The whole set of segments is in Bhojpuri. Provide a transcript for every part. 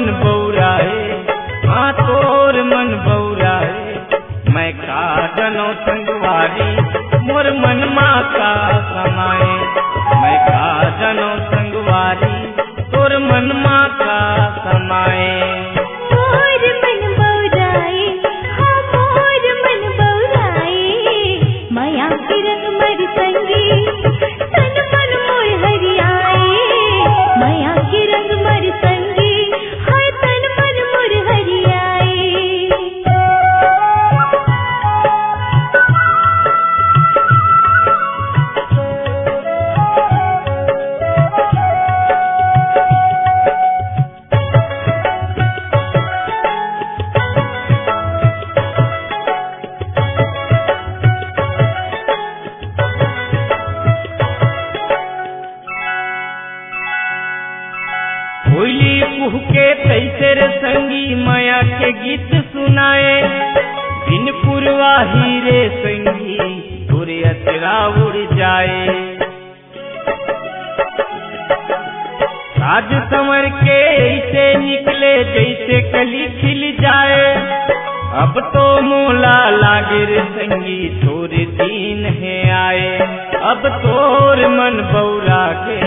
मन बौराए, हाँ तोर मन बौराए। मैं का जनो संगवारी मोर मन माँ का समाए। मैं का जनो संगवारी तोर मन माँ का समाए। मोर मन बौराए, हाँ मोर मन बौराए। माया के रंग मर संगी तन मन मोर हरियाए। माया के रंग मर संगी हाय तन मन मोर हरियाए। कोयली कुह के तैसे रे संगी माया के गीत सुनाए। दिन पुरवाही रे संगी तोरे अचरा उड़ जाए। साज संवर के ऐसे निकले जैसे कली खिल जाए। अब तो मोला लागे रे संगी तोरे दिन है आए। अब तोर मन बौरा के,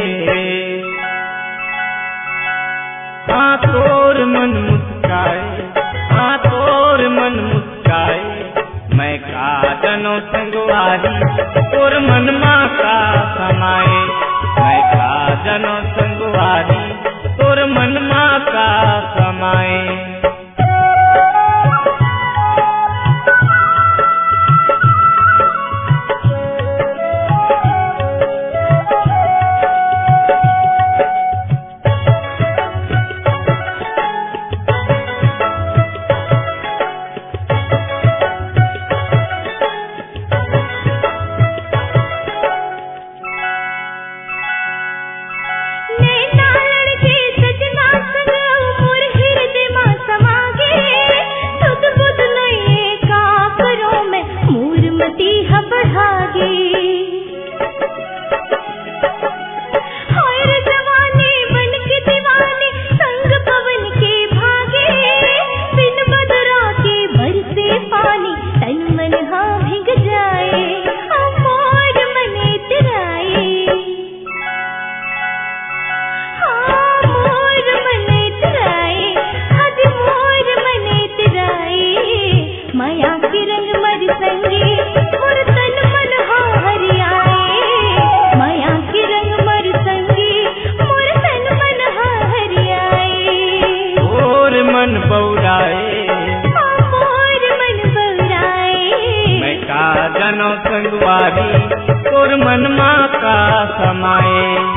हाँ तोर मन मुस्काए, हाँ तोर मन मुस्काए। मैं का जनो संगवारी तोर मन माँ का समाए। मैं का जनो संगवारी तोर मन माँ का समाए। माया के रंग मर संगी मोर तन मन हाँ हरियाए। माया के रंग मर संगी मोर तन मन हाँ हरियाए। तोर मन बौराए, हाँ मोर मन बौराए। मैं का जनो संगवारी तोर मन माँ का समाए।